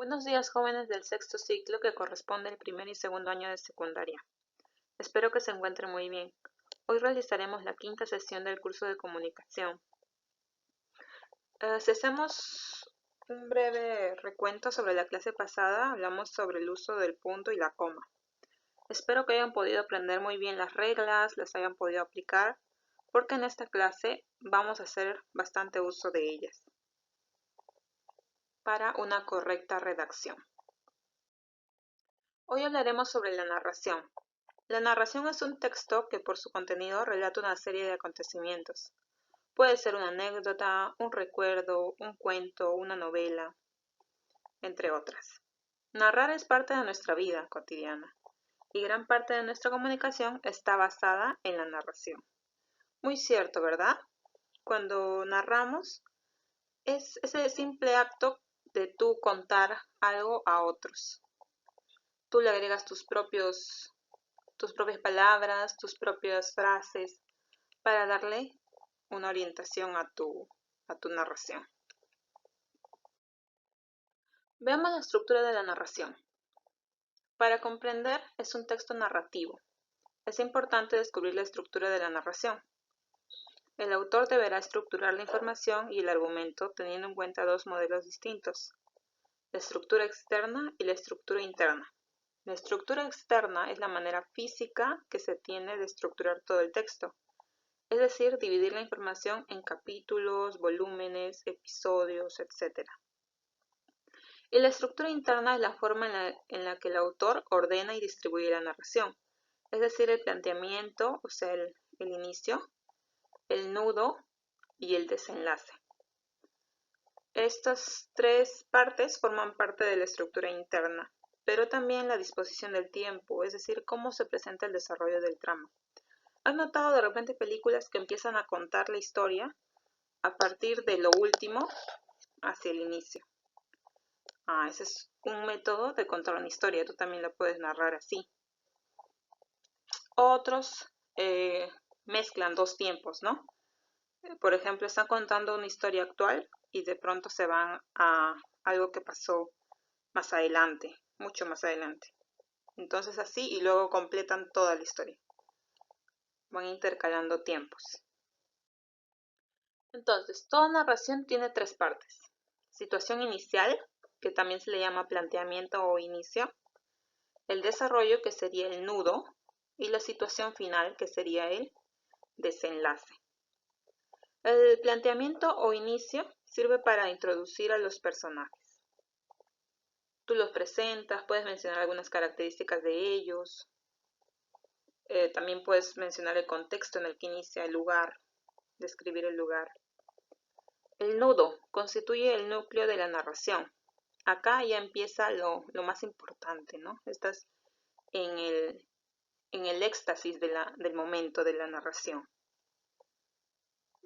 Buenos días, jóvenes del sexto ciclo que corresponde al primer y segundo año de secundaria. Espero que se encuentren muy bien. Hoy realizaremos la quinta sesión del curso de comunicación. Si hacemos un breve recuento sobre la clase pasada, hablamos sobre el uso del punto y la coma. Espero que hayan podido aprender muy bien las reglas, las hayan podido aplicar, porque en esta clase vamos a hacer bastante uso de ellas para una correcta redacción. Hoy hablaremos sobre la narración. La narración es un texto que por su contenido relata una serie de acontecimientos. Puede ser una anécdota, un recuerdo, un cuento, una novela, entre otras. Narrar es parte de nuestra vida cotidiana y gran parte de nuestra comunicación está basada en la narración. Muy cierto, ¿verdad? Cuando narramos es ese simple acto de tú contar algo a otros. Tú le agregas tus propias palabras, tus propias frases, para darle una orientación a tu narración. Veamos la estructura de la narración. Para comprender, es un texto narrativo. Es importante descubrir la estructura de la narración. El autor deberá estructurar la información y el argumento teniendo en cuenta dos modelos distintos, la estructura externa y la estructura interna. La estructura externa es la manera física que se tiene de estructurar todo el texto, es decir, dividir la información en capítulos, volúmenes, episodios, etc. Y la estructura interna es la forma en la que el autor ordena y distribuye la narración, es decir, el planteamiento, o sea, el inicio, el nudo y el desenlace. Estas tres partes forman parte de la estructura interna, pero también la disposición del tiempo, es decir, cómo se presenta el desarrollo del trama. ¿Has notado de repente películas que empiezan a contar la historia a partir de lo último hacia el inicio? Ese es un método de contar una historia, tú también la puedes narrar así. Otros mezclan dos tiempos, ¿no? Por ejemplo, están contando una historia actual y de pronto se van a algo que pasó más adelante, mucho más adelante. Entonces así y luego completan toda la historia. Van intercalando tiempos. Entonces, toda narración tiene tres partes. Situación inicial, que también se le llama planteamiento o inicio. El desarrollo, que sería el nudo. Y la situación final, que sería el desenlace. El planteamiento o inicio sirve para introducir a los personajes. Tú los presentas, puedes mencionar algunas características de ellos. También puedes mencionar el contexto en el que inicia el lugar, describir el lugar. El nudo constituye el núcleo de la narración. Acá ya empieza lo más importante, ¿no? Estás en el éxtasis del momento de la narración.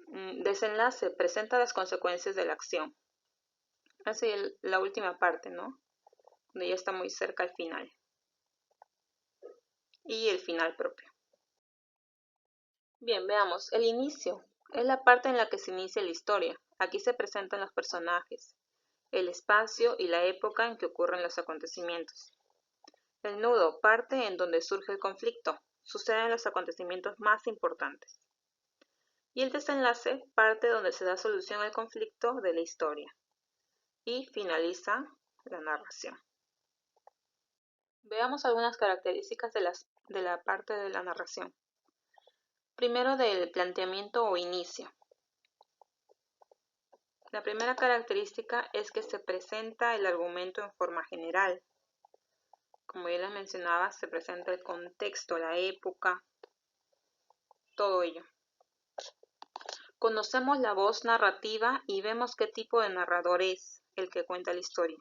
Desenlace presenta las consecuencias de la acción. Así la última parte, ¿no? Donde ya está muy cerca al final. Y el final propio. Bien, veamos. El inicio es la parte en la que se inicia la historia. Aquí se presentan los personajes, el espacio y la época en que ocurren los acontecimientos. El nudo, parte en donde surge el conflicto. Suceden los acontecimientos más importantes. Y el desenlace, parte donde se da solución al conflicto de la historia. Y finaliza la narración. Veamos algunas características de la parte de la narración. Primero, del planteamiento o inicio. La primera característica es que se presenta el argumento en forma general. Como ya les mencionaba, se presenta el contexto, la época, todo ello. Conocemos la voz narrativa y vemos qué tipo de narrador es el que cuenta la historia.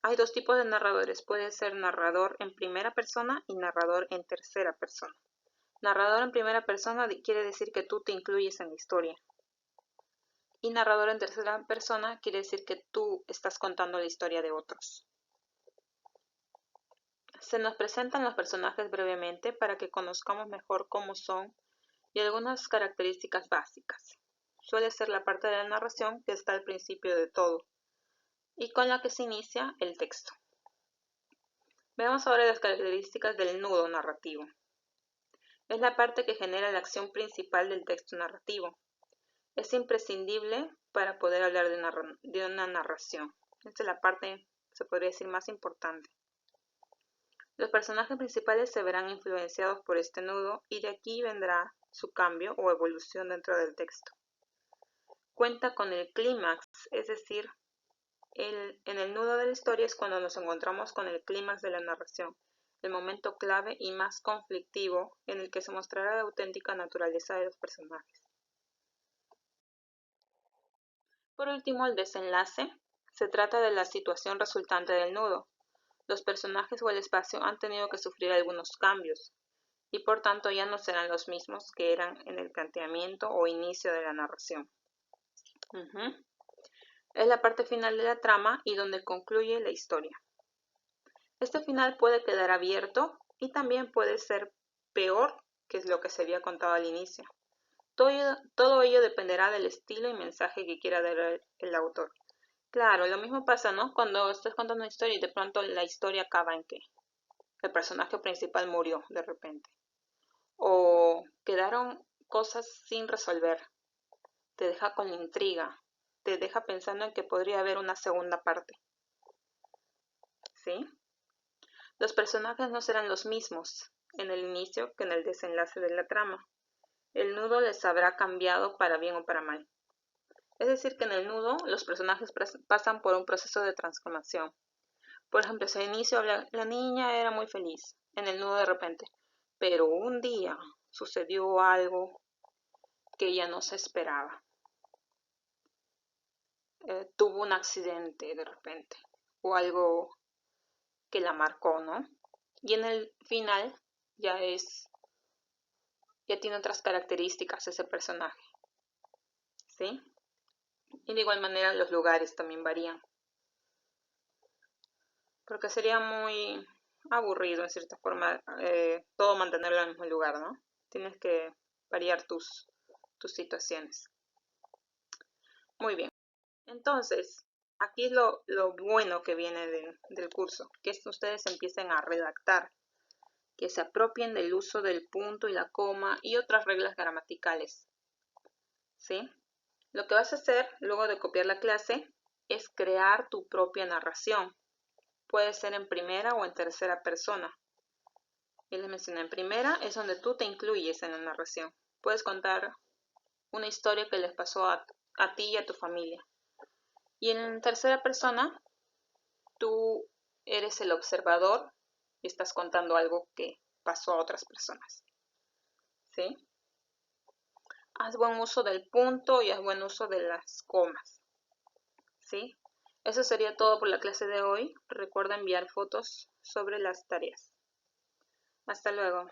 Hay dos tipos de narradores, puede ser narrador en primera persona y narrador en tercera persona. Narrador en primera persona quiere decir que tú te incluyes en la historia. Y narrador en tercera persona quiere decir que tú estás contando la historia de otros. Se nos presentan los personajes brevemente para que conozcamos mejor cómo son y algunas características básicas. Suele ser la parte de la narración que está al principio de todo. y con la que se inicia el texto. Veamos ahora las características del nudo narrativo. Es la parte que genera la acción principal del texto narrativo. Es imprescindible para poder hablar de una narración. Esta es la parte, se podría decir, más importante. Los personajes principales se verán influenciados por este nudo y de aquí vendrá su cambio o evolución dentro del texto. Cuenta con el clímax, es decir, en el nudo de la historia es cuando nos encontramos con el clímax de la narración, el momento clave y más conflictivo en el que se mostrará la auténtica naturaleza de los personajes. Por último, el desenlace. Se trata de la situación resultante del nudo. Los personajes o el espacio han tenido que sufrir algunos cambios y por tanto ya no serán los mismos que eran en el planteamiento o inicio de la narración. Es la parte final de la trama y donde concluye la historia. Este final puede quedar abierto y también puede ser peor que es lo que se había contado al inicio. Todo ello dependerá del estilo y mensaje que quiera dar el autor. Claro, lo mismo pasa, ¿no? Cuando estás contando una historia y de pronto la historia acaba en que el personaje principal murió de repente. O quedaron cosas sin resolver. Te deja con la intriga. Te deja pensando en que podría haber una segunda parte. ¿Sí? Los personajes no serán los mismos en el inicio que en el desenlace de la trama. El nudo les habrá cambiado para bien o para mal. Es decir, que en el nudo los personajes pasan por un proceso de transformación. Por ejemplo, si al inicio la niña era muy feliz, en el nudo de repente, pero un día sucedió algo que ella no se esperaba. Tuvo un accidente de repente o algo que la marcó, ¿no? Y en el final ya tiene otras características ese personaje, ¿sí? Y de igual manera los lugares también varían. Porque sería muy aburrido en cierta forma todo mantenerlo en el mismo lugar, ¿no? Tienes que variar tus situaciones. Muy bien. Entonces, aquí es lo bueno que viene del curso, que es que ustedes empiecen a redactar, que se apropien del uso del punto y la coma y otras reglas gramaticales. ¿Sí? Lo que vas a hacer luego de copiar la clase es crear tu propia narración. Puede ser en primera o en tercera persona. Ya les mencioné, en primera es donde tú te incluyes en la narración. Puedes contar una historia que les pasó a ti y a tu familia. Y en tercera persona, tú eres el observador y estás contando algo que pasó a otras personas. ¿Sí? Haz buen uso del punto y haz buen uso de las comas. ¿Sí? Eso sería todo por la clase de hoy. Recuerda enviar fotos sobre las tareas. Hasta luego.